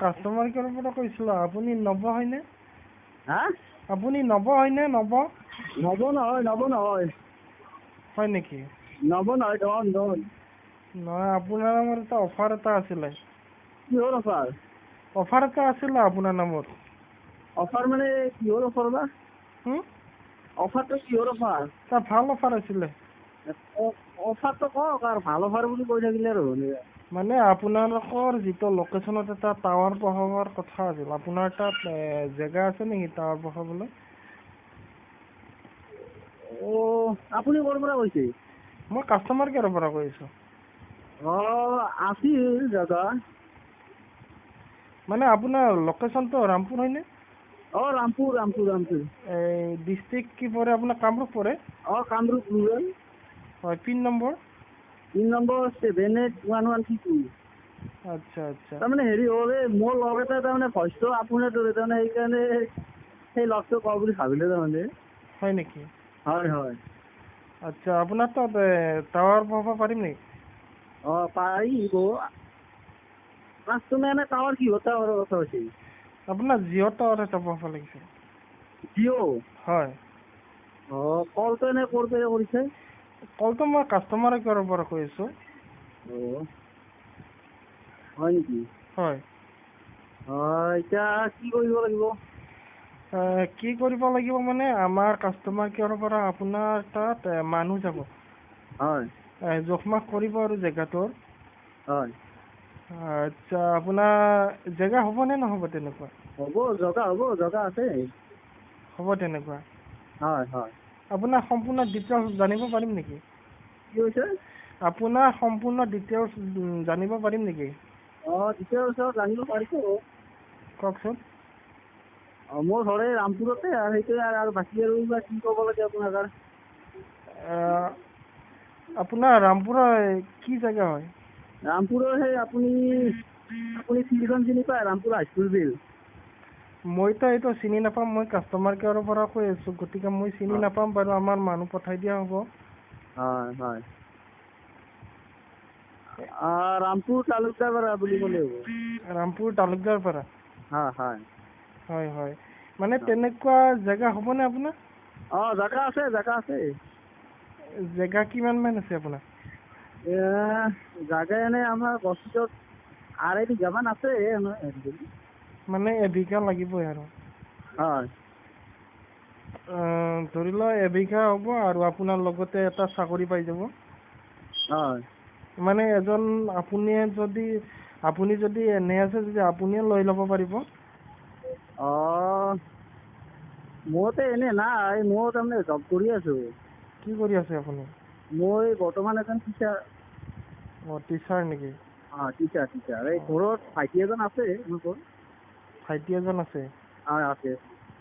Customer কেয়াৰৰ পৰা কৈছিলোঁ। আপুনি নৱ হয়নে? হা? আপুনি নৱ হয়নে? নৱ নহয়। হয় নেকি? নৱ নহয়, ধন। নহয়, আপোনাৰ নামত এটা অফাৰ এটা আছিলে। কিহৰ অফাৰ? অফাৰ এটা আছিলে আপোনাৰ নামত। অফাৰ মানে কিহৰ অফাৰ বা? অফাৰটো কিহৰ অফাৰ? এটা ভাল অফাৰ আছিলে। অফাৰটো কওক আৰু ভাল অফাৰ বুলি কৈ থাকিলে আৰু মানে আপোনালোকৰ যিটো লোকেশ্যনত এটা টাৱাৰ বহাবৰ কথা আছিল, আপোনাৰ তাত জেগা আছে নেকি টাৱাৰ বহাবলৈ? আপুনি ক'ৰ পৰা কৈছে? মই কাষ্টমাৰ কেয়াৰৰ পৰা কৈ আছোঁ। আছিল জেগা। মানে আপোনাৰ লোকেশ্যনটো ৰামপুৰ হয়নে? ৰামপুৰ। এই ডিষ্ট্ৰিক্ট কি পৰে আপোনাৰ? কামৰূপ পৰে? কামৰূপ ৰুৰেল। হয়, পিন নম্বৰ? Pin number 781132। আচ্ছা। তাৰমানে হেৰি হ'ল, মোৰ লগ এটা তাৰমানে ভইচটো আপোনাৰ দৰে, তাৰমানে সেইকাৰণে সেই লগটো কওঁ বুলি ভাবিলে তাৰমানে। হয় নেকি? হয়। আচ্ছা, আপোনাৰ তাত টাৱাৰ বহাব পাৰিম নেকি? পাৰিব। তুমি এনে টাৱাৰ কিহৰ টাৱাৰৰ কথা কৈছে? আপোনাৰ জিঅ' টাৱাৰ এটা বহাব লাগিছিল। জিঅ'? হয়। কলটো এনে ক'ৰ পৰা কৰিছে? কলটো মই কাষ্টমাৰ কেয়াৰৰ পৰা কৈ আছোঁ। হয় নেকি? হয়। এতিয়া কি কৰিব লাগিব? কি কৰিব লাগিব মানে, আমাৰ কাষ্টমাৰ কেয়াৰৰ পৰা আপোনাৰ তাত মানুহ যাব। হয়। জোখ-মাখ কৰিব আৰু জেগাটোৰ। হয়। আচ্ছা, আপোনাৰ জেগা হ'বনে নহ'ব তেনেকুৱা? হ'ব, জেগা আছে। হ'ব তেনেকুৱা? হয়। আপোনাৰ সম্পূৰ্ণ ডিটেইলছ জানিব পাৰিম নেকি? কি কৈছে? আপোনাৰ সম্পূৰ্ণ ডিটেইলছ জানিব পাৰিম নেকি? ডিটেইলছ জানিব পাৰিব। কওকচোন। মোৰ ঘৰ এই ৰামপুৰতে, আৰু সেইটোৱে আৰু বাকী আৰু কিবা কি ক'ব লাগে আপোনাক? আপোনাৰ ৰামপুৰৰ কি জেগা হয়? ৰামপুৰৰ সেই আপুনি ফিল্ডখন চিনি পায়? Rampur high school field. মইতো এইটো চিনি নাপাম। মই কাষ্টমাৰ কেয়াৰৰ পৰা কৈ আছোঁ, গতিকে মই চিনি নাপাম বাৰু। আমাৰ মানুহ পঠাই দিয়া হ'ব। হয়। ৰামপুৰ তালুকদাৰ পাৰা বুলি ক'লে হ'ব। ৰামপুৰ তালুকদাৰ পাৰা? হয়। মানে তেনেকুৱা জেগা হ'বনে আপোনাৰ? জেগা আছে। জেগা কিমান মান আছে আপোনাৰ? জাগা এনে আমাৰ বস্তিটোত 2.5 বিঘামান আছে। মানে এবিঘা লাগিবই আৰু? হয়। ধৰি লওক এবিঘা হ'ব, আৰু আপোনাৰ লগতে এটা চাকৰি পাই যাব। হয়। মানে আপুনি যদি এনে আছে যদি আপুনিয়ে লৈ ল'ব পাৰিব। মইতো এনে নাই, মই তাৰমানে জব কৰি আছোঁ। কি কৰি আছে আপুনি? মই বৰ্তমান এজন টিচাৰ। টিচাৰ নেকি? টিচাৰ। এই ঘৰত ভাইটি এজন আছে মোৰ। ভাইটি এজন আছে? আছে।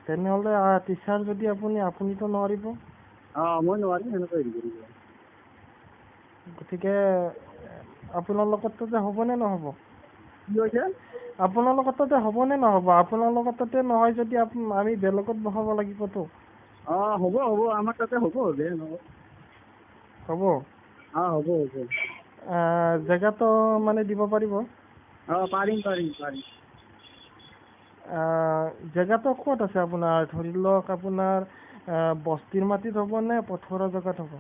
তেনেহ'লে টিচাৰ যদি আপুনিতো নোৱাৰিব? মই নোৱাৰিম সেনেকৈ হেৰি কৰিব। গতিকে আপোনাৰ লগততো যে হ'বনে নহ'ব? কি কৈছে? আপোনাৰ লগত তাতে হ'বনে নহ'ব? আপোনাৰ লগত তাতে নহয় যদি আমি বেলেগত বহাব লাগিবতো। হ'ব, আমাৰ তাতে হ'ব। হ'ব? হ'ব। জেগাটো মানে দিব পাৰিব? পাৰিম। জেগাটো ক'ত আছে আপোনাৰ? ধৰি লওক আপোনাৰ বস্তিৰ মাটিত হ'ব নে পথাৰৰ জেগাত হ'ব?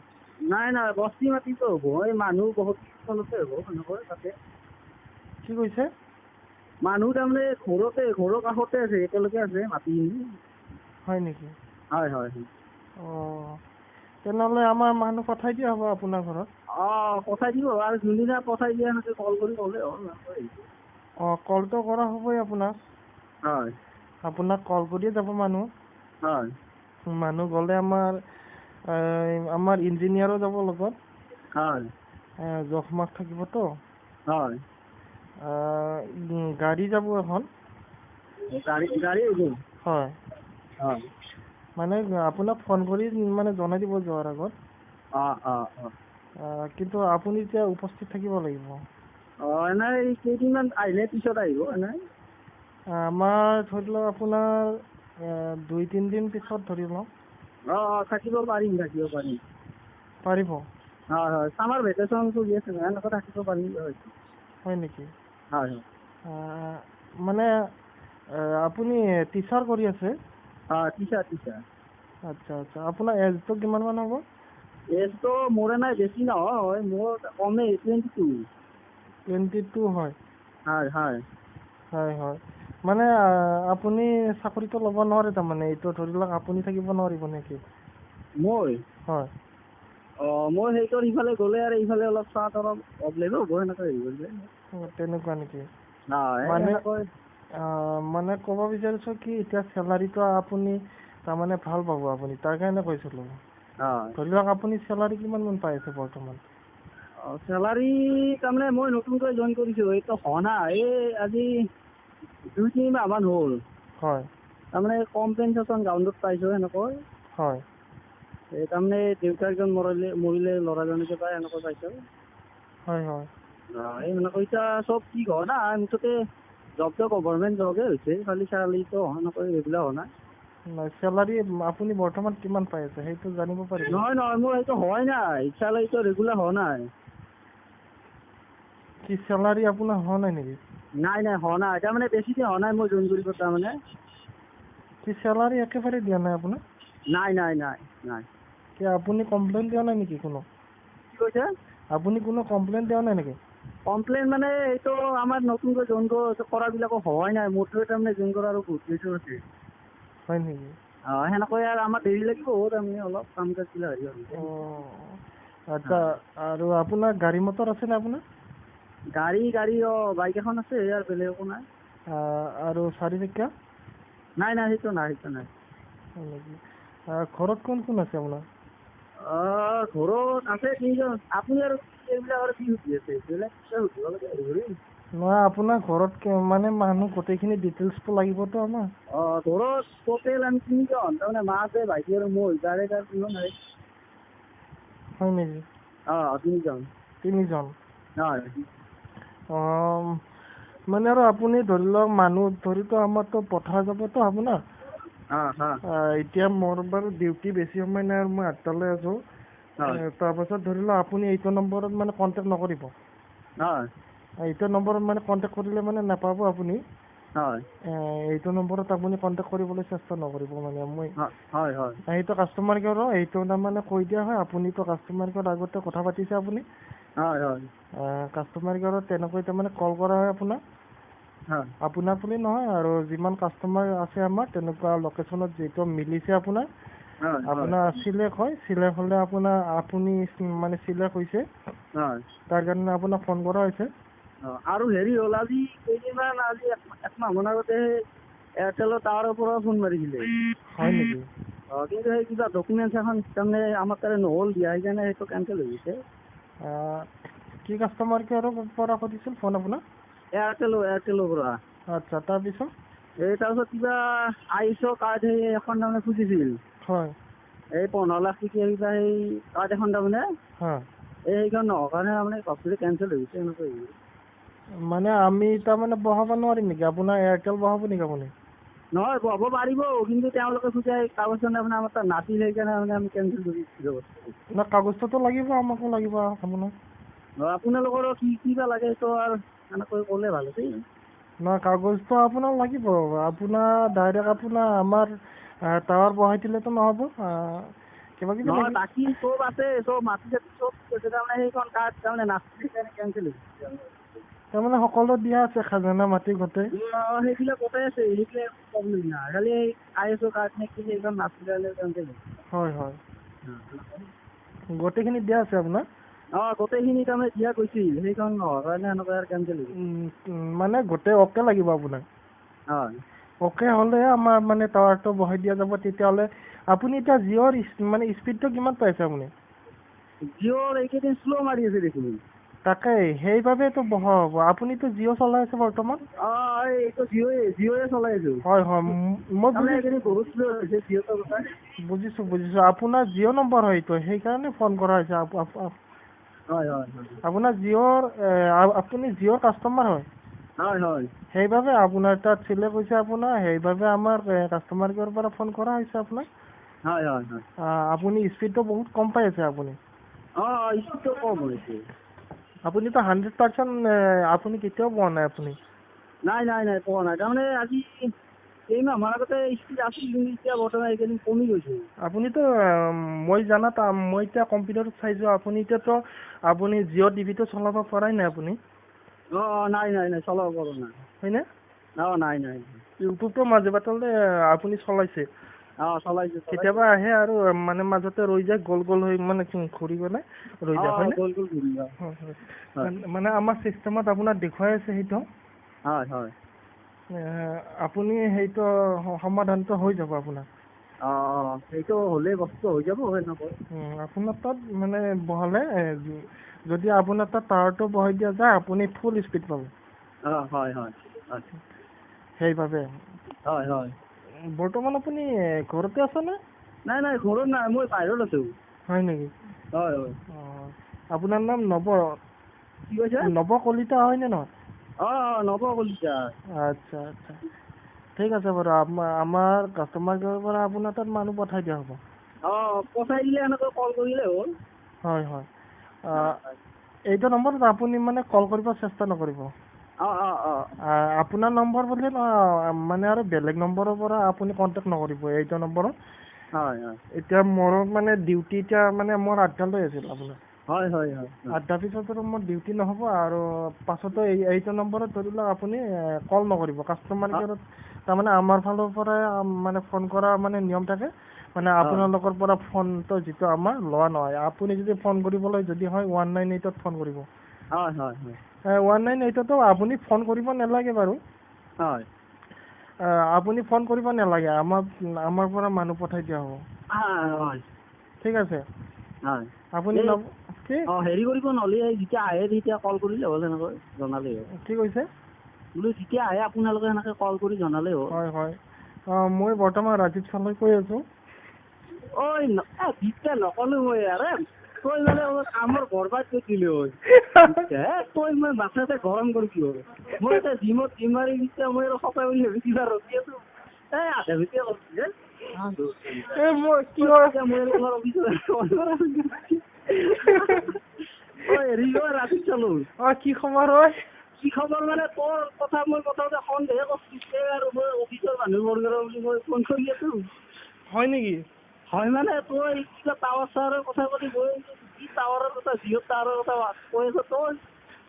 নাই, বস্তি মাটিতো হ'ব। এই মানুহ বহুত তলতে হ'ব সেনেকৈ তাতে। কি কৈছে? মানুহ তাৰমানে ঘৰৰ কাষতে আছে, একেলগে আছে মাটিখিনি। হয় নেকি? হয়। তেনেহ'লে আমাৰ মানুহ পঠাই দিয়া হ'ব আপোনাৰ ঘৰত। পঠাই দিব, আৰু যোনদিনা পঠাই দিয়ে সেনেকৈ কল কৰি ক'লে হ'ল। কলটো কৰা হ'বই আপোনাক। হয়। আপোনাক কল কৰিয়ে যাব মানুহ। হয়। মানুহ গ'লে আমাৰ ইঞ্জিনিয়াৰো যাব লগত। হয়। জোখ-মাখ থাকিবতো। হয়। গাড়ী যাব এখন। গাড়ী আহিব? হয়। হয়। মানে আপোনাক ফোন কৰি মানে জনাই দিব যোৱাৰ আগত। কিন্তু আপুনি এতিয়া উপস্থিত থাকিব লাগিব। এনেই কেইদিনমান আহিলে পিছত আহিব এনেই? আমাৰ ধৰি লওক আপোনাৰ 2-3 দিন পিছত ধৰি লওক। থাকিব পাৰিম। পাৰিব? হয়। ছামাৰ ভেকেশ্যন চলি আছে নহয়, এনেকৈ থাকিব পাৰিম। হয় নেকি? হয়। মানে আপুনি টিচাৰ কৰি আছে? টিচাৰ। আচ্ছা আচ্ছা, আপোনাৰ এজটো কিমান মান হ'ব? এজটো মোৰে নাই, বেছি নহয়, মোৰ কমেই 22। 22 হয়? হয় হয় হয়। মানে আপুনি চাকৰিটো ল'ব নোৱাৰে তাৰমানে, এইটো ধৰি লওক আপুনি থাকিব নোৱাৰিব নেকি? মই হয়। মই সেইটো ইফালে গ'লে আৰু ইফালে অলপ চোৱাত অলপ প্ৰব্লেম হ'ব, সেনেকৈ হেৰি কৰিলে। তেনেকুৱা নেকি? মানে মানে ক'ব বিচাৰিছোঁ কি, এতিয়া চেলাৰীটো আপুনি তাৰমানে ভাল পাব আপুনি, তাৰ কাৰণে কৈছিলোঁ। ধৰি লওক আপুনি চেলাৰী কিমান মান পাই আছে বৰ্তমান? চেলাৰী তাৰমানে মই নতুনকৈ জইন কৰিছোঁ, এইটো হোৱা নাই, এই আজি 2-3 মাহ মান হ'ল। হয়। তাৰমানে কম্পেনচেশ্যন গ্ৰাউণ্ডত পাইছোঁ সেনেকৈ। হয়। এই তাৰমানে দেউতাকজন মৰিলে ল'ৰাজনকে পাই এনেকৈ পাইছোঁ। হয়। এই সেনেকৈ এতিয়া চব ঠিক হোৱা নাই, মুঠতে জবটো গভৰ্ণমেণ্ট জবেই হৈছে, খালি চেলাৰীটো সেনেকৈ ৰেগুলাৰ হোৱা নাই। চেলাৰী আপুনি বৰ্তমান কিমান পাই আছে সেইটো জানিব পাৰিব? নহয়, মোৰ সেইটো হোৱাই নাই, চেলাৰীটো ৰেগুলাৰ হোৱা নাই। কি চেলাৰী আপোনাৰ হোৱা নাই নেকি? নাই হোৱা নাই, তাৰমানে বেছি দিন হোৱা নাই মই জইন কৰিব তাৰমানে। কি চেলাৰী একেবাৰে দিয়া নাই আপোনাক? নাই। কি আপুনি কমপ্লেইন দিয়া নাই নেকি কোনো? কি কৈছে? আপুনি কোনো কমপ্লেইন দিয়া নাই নেকি? কমপ্লেইন মানে এইটো আমাৰ নতুনকৈ জইন কৰাবিলাকো হোৱাই নাই, মোৰটোৱে তাৰমানে জইন কৰা আৰু বহুত কিছু আছে। হয় নেকি? সেনেকৈ আৰু আমাৰ দেৰি লাগিব তাৰমানে অলপ কাম কাজ বিলাক হেৰি হ'ল। আচ্ছা, আৰু আপোনাৰ গাড়ী মটৰ আছেনে আপোনাৰ? গাড়ী বাইক এখন আছে আৰু বেলেগ একো নাই। আৰু 4 চকীয়া? নাই, সেইটো নাই। ঘৰত কোন আছে আপোনাৰ? ঘৰত আছে 3জন। আপুনি আৰু এইবিলাক আৰু কি সুধি আছে, বেলেগ সুধিব লাগে হেৰি। নহয়, আপোনাৰ ঘৰত মানে মানুহ গোটেইখিনি ডিটেইলছটো লাগিবতো আমাক। ঘৰত টোটেল আমি 3জন, তাৰমানে মা আছে, ভাইটি আৰু মই, তাৰে কোনো নাই। হয় নেকি? 3জন। 3জন? হয়। মানে আৰু আপুনি ধৰি লওক মানুহ ধৰিতো আমাৰতো পঠাই যাবতো আপোনাৰ। এতিয়া মোৰ বাৰু ডিউটি বেছি সময় নাই আৰু মই 8টালৈ আছোঁ। তাৰপাছত ধৰি লওক আপুনি এইটো নম্বৰত মানে কণ্টেক্ট নকৰিব। এইটো নম্বৰত মানে কণ্টেক্ট কৰিলে মানে নাপাব আপুনি। এইটো নম্বৰত আপুনি কণ্টেক্ট কৰিবলৈ চেষ্টা নকৰিব মানে মই। এইটো কাষ্টমাৰ কেয়াৰৰ, এইটো তাৰমানে কৈ দিয়া হয়, আপুনিতো কাষ্টমাৰ কেয়াৰত আগতে কথা পাতিছে আপুনি। কাষ্টমাৰ কেয়াৰত তেনেকৈ তাৰমানে কল কৰা হয় আপোনাক। আপোনাৰ বুলি নহয় আৰু যিমান কাষ্টমাৰ আছে আমাৰ তেনেকুৱা লোকেশ্যনত যিটো মিলিছে আপোনাৰ চিলেক্ট হয়, চিলেক্ট হ'লে আপুনি মানে চিলেক্ট হৈছে, তাৰ কাৰণে আপোনাক ফোন কৰা হৈছে। আৰু হেৰি হ'ল, আজি কেইদিনমান একমাহমান আগতে এয়াৰটেলৰ টাৱাৰৰ পৰা ফোন মাৰিছিলে। হয় নেকি? কিন্তু সেই কিবা ডকুমেণ্টছ এখন তাৰমানে আমাৰ তাৰে নহ'ল দিয়া, সেইকাৰণে সেইটো কেনচেল হৈ গৈছে। কি কাষ্টমাৰ কেয়াৰৰ পৰা কৰিছিল ফোন আপোনাক? এয়াৰটেলৰ পৰা। আচ্ছা, তাৰপিছত? তাৰপিছত কিবা আইএছঅ কাৰ্ড এখন তাৰমানে খুজিছিল। হয়। 15 লাখ টকীয়া কিবা সেই কাৰ্ড এখন তাৰমানে। সেইখন নোহোৱাৰ কাৰণে তাৰমানে বস্তুটো কেনচেল হৈ গৈছে, এনেকৈ। মানে আমি তাৰমানে বহাব নোৱাৰিম নেকি? আপোনাৰ এয়াৰটেল বহাব নেকি আপুনি? নহয়, বহাব পাৰিব, কিন্তু তেওঁলোকে খোজে কাগজখন তাৰমানে আমাৰ তাত নাছিল, সেইকাৰণে আমি কেনচেল কৰি দিছোঁ। কাগজটোতো লাগিব, আমাকো লাগিব আপোনাক। আপোনালোকৰো কিবা লাগে সেইটো আৰু এনেকৈ ক'লে ভাল আছিল। নহয়, কাগজটো আপোনাক লাগিব, আপোনাৰ ডাইৰেক্ট আপোনাৰ আমাৰ টাৱাৰ বহাই দিলেতো নহ'ব। কিবা কিবি নহয়, বাকী চব আছে, চব মাটি চাটি চব আছে, তাৰমানে সেইখন কাৰ্ড তাৰমানে নাছিল, সেইকাৰণে কেনচেল হৈছে। তাৰমানে সকলো দিয়া আছে, খাজানা মাটি গোটেই। সেইবিলাক গোটেই আছে, সেইবিলাক প্ৰব্লেম নাই, খালি আইএছঅ কাৰ্ড নে কি সেইখন নাছিলে, কেনচেল হৈছে। হয়। গোটেইখিনি দিয়া আছে আপোনাৰ? গোটেইখিনি তাৰমানে দিয়া গৈছিল, সেইখন নোহোৱাৰ কাৰণে এনেকৈ আৰু কেনচেল হৈছে। মানে গোটেই অ'কে লাগিব আপোনাক? অ'কে হ'লে আমাৰ মানে টাৱাৰটো বহাই দিয়া যাব। তেতিয়াহ'লে আপুনি এতিয়া জিঅ'ৰ মানে স্পীডটো কিমান পাইছে আপুনি? জিঅ'ৰ এইকেইদিন শ্ল' মাৰি আছে দেখোন। তাকেই, সেইবাবেতো বহাব। আপুনিতো জিঅ' চলাই আছে বৰ্তমান? এইটো জিঅ'য়ে চলাই আছো। হয়, মই বহুত শ্ল' হৈছে জিঅ'টো কথা। বুজিছোঁ। আপোনাৰ জিঅ' নম্বৰ হয় এইটো, সেইকাৰণে ফোন কৰা হৈছে। আপোনাৰ জিঅ'ৰ আপুনি জিঅ'ৰ কাষ্টমাৰ হয়? সেইবাবে আপোনাৰ তাত চিলেক্ট হৈছে আপোনাৰ, সেইবাবে আমাৰ কাষ্টমাৰ কেয়াৰৰ পৰা ফোন কৰা হৈছে আপোনাক। আপুনি স্পীডটো বহুত কম পাই আছে আপুনি। স্পীডটো কম হৈছে। আপুনিতো 100% আপুনি কেতিয়াও পোৱা নাই আপুনি। নাই নাই নাই পোৱা নাই তাৰমানে আজি এই মাহৰ আগতে স্পীড আছিল কিন্তু এতিয়া বৰ্তমান এইকেইদিন কমি গৈছে। আপুনিতো মই জানাত মই এতিয়া কম্পিউটাৰত চাইছোঁ আপুনি এতিয়াতো আপুনি জিঅ' টিভিটো চলাব পৰাই নাই আপুনি নাই নাই নাই চলাব পৰা নাই হয়নে? নাই নাই ইউটিউবটো মাজে বাটলে আপুনি চলাইছে চলাইছোঁ কেতিয়াবা আহে আৰু মানে মাজতে ৰৈ যায় গোল গোল হৈ মানে ঘূৰি গ'লে ৰৈ যায় হয়নে? গ'ল গ'ল ঘূৰি মানে আমাৰ চিষ্টেমত আপোনাৰ দেখুৱাই আছে সেইটো হয় হয় আপুনি সেইটো সমাধানটো হৈ যাব আপোনাৰ সেইটো হ'লে বস্তু হৈ যাব সেনেকৈ আপোনাৰ তাত মানে বহালে যদি আপোনাৰ তাত টাৱাৰটো বহাই দিয়া যায় আপুনি ফুল স্পীড পাব। হয় হয় হয় সেইবাবে হয় হয় বৰ্তমান আপুনি ঘৰতে আছেনে? নাই নাই ঘৰত নাই মই বাহিৰত আছোঁ। হয় নেকি? হয় হয় আপোনাৰ নাম কি কৈছে? নৱ কলিতা হয়নে নহয়? নৱ কলিতা। আচ্ছা আচ্ছা ঠিক আছে বাৰু আমাৰ কাষ্টমাৰ কেয়াৰৰ পৰা আপোনাৰ তাত মানুহ পঠাই দিয়া হ'ব। পঠাই দিলে এনেকৈ কল কৰিলে হ'ল। হয় হয় এইটো নম্বৰত আপুনি মানে কল কৰিব চেষ্টা নকৰিব। আপোনাৰ নম্বৰ বুলি মানে আৰু বেলেগ নম্বৰৰ পৰা আপুনি কণ্টেক্ট নকৰিব এইটো নম্বৰত। হয় হয় এতিয়া মোৰ মানে ডিউটি এতিয়া মানে মোৰ 8টালৈ আছিল আপোনাৰ। হয় হয় হয় 8টাৰ পিছত আৰু মোৰ ডিউটি নহ'ব আৰু পাছতো এইটো নম্বৰত ধৰি লওক আপুনি কল নকৰিব কাষ্টমাৰ কেয়াৰত তাৰমানে আমাৰ ফালৰ পৰাই মানে ফোন কৰা মানে নিয়ম থাকে মানে আপোনালোকৰ পৰা ফোনটো যিটো আমাৰ লোৱা নহয় আপুনি যদি ফোন কৰিবলৈ যদি হয় 198ত ফোন কৰিব। হয় হয় 198তো আপুনি ফোন কৰিব নালাগে বাৰু। হয় আপুনি ফোন কৰিব নালাগে আমাৰ পৰা মানুহ পঠাই দিয়া হ'ব। হয় ঠিক আছে হয় আপুনি হেৰি কৰিব নহ'লে যেতিয়া আহে তেতিয়া কল কৰিলে হ'ল এনেকৈ জনালেই হ'ল। কি কৈছে? বোলো যেতিয়া আহে আপোনালোকে এনেকৈ কল কৰি জনালেই হ'ল। হয় হয় মই বৰ্তমান ৰাজীৱ চালৈ কৈ আছোঁ। দিতে নকলো মই তই মানে কামৰ বৰবাদ কৰিছিলো তই মই মাথাতে গৰম কৰিছিলো মই এতিয়া জিমত জিম মাৰি দিছে মই আৰু সপাই বুলি ভাবি কিবা ৰখি আছো আধা ভিতৰে ৰাতি চালো কি খবৰ হয়? কি খবৰ মানে তোৰ কথা মই কথাতে সন্দেহে কৰিছে আৰু মই অফিচৰ মানুহ বৰ্গৰ বুলি মই ফোন কৰি আছো। হয় নেকি? হয় মানে তই কিবা টাৱাৰ চাৱাৰৰ কথা ক'লি মই কি টাৱাৰৰ কথা জিঅ' টাৱাৰৰ কথা কৈ আছ তই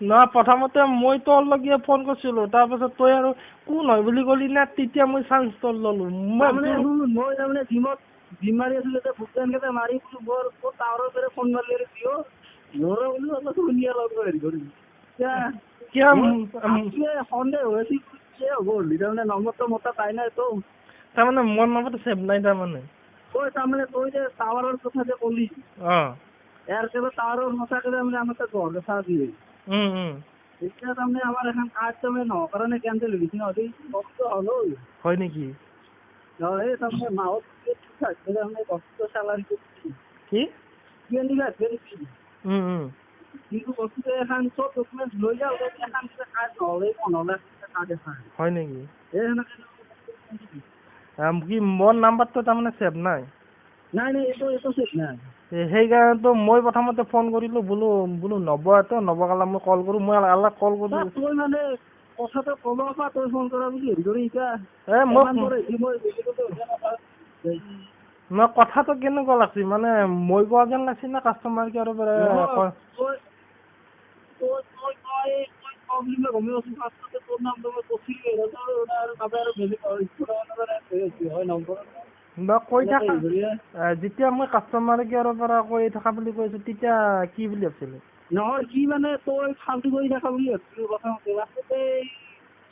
নহয় প্ৰথমতে মই তোৰ লগিয়ে ফোন কৰিছিলো তাৰপাছত তই আৰু কোন হয় বুলি ক'লি না তেতিয়া মই চান্স তোৰ ল'লো মই তাৰমানে জিমত জিম মাৰি আছিলো এতিয়া ভূটান কেইটা মাৰি বৰ টাৱাৰৰ পৰা ফোন মাৰি জিঅ' মোৰ বোলো অলপ ধুনীয়া লগৰ হেৰি কৰিম সন্দেহ হৈ আছিল হ'ব তাৰমানে নম্বৰটো মোৰ তাত পাই নাই তো তাৰমানে মোৰ নম্বৰটো ছেভ নাই তাৰমানে তাৰমানে তই যে টাৱাৰৰ কথা যে ক'লি এয়াৰটেলৰ টাৱাৰৰ সঁচাকৈ তাৰমানে আমাৰ তাত ঘৰ দেখা দিয়ে এতিয়া তাৰমানে আমাৰ এখন কাৰ্ড তাৰমানে নহৰ কাৰণে কেঞ্চেল হৈ গৈছে নহ'লে বস্তু হ'ল হয় নেকি? এই তাৰমানে মাহত তাৰমানে বস্তু চেলাৰী কি 25 কিন্তু বস্তুটো এখন চব ডকুমেণ্ট লৈ যাওঁ এখন কাৰ্ড নহ'লে 15 লাখ কাৰ্ড এখন হয় নেকি? এই সেনেকৈ কি মোৰ নাম্বাৰটো তাৰমানে ছেভ নাই? নাই এইটো ছেভ নাই। সেইকাৰণেতো মই প্ৰথমতে ফোন কৰিলোঁ বোলো নৱকালা মই কল কৰোঁ মই আলাক কল কৰোঁ তই মানে কথাটো ক'ব পৰা তই ফোন কৰা বুলি হেৰি কৰি এতিয়া মই কথাটো কেনেকুৱা লাগছি মানে মই কোৱা যেন লাগছি না কাষ্টমাৰ কেয়াৰৰ পৰা কৈ থাকা যেতিয়া মই কাষ্টমাৰ কেয়াৰৰ পৰা কৈ থকা বুলি কৈছো তেতিয়া কি বুলি ভাবিছিলো নহয় কি মানে তই ফাল্টু কৰি থকা বুলি ভাবিছিলো প্ৰথমতে লাষ্টতে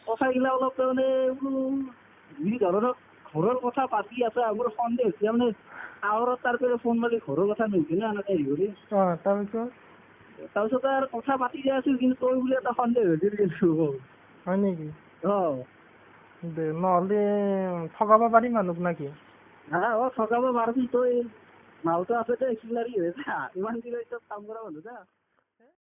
কথাগিলা অলপ তাৰমানে যি ধৰণৰ ঘৰৰ কথা পাতি আছে মোৰ সন্দেহ হৈছে মানে টাৱাৰত তাৰ পৰা ফোন মাৰি ঘৰৰ কথা নুসুধে না এনেকে হেৰি কৰি তাৰপিছতে আৰু কথা পাতি দিয়া আছিল কিন্তু তই বুলি এটা সন্দেহ হৈছিল হয় নেকি? নহ'লে ঠগাব পাৰি মানুহক নাকি? ঠগাব পাৰিবি তই মালটো আছে দে ইমান দিনৰ কাম কৰা মানুহ না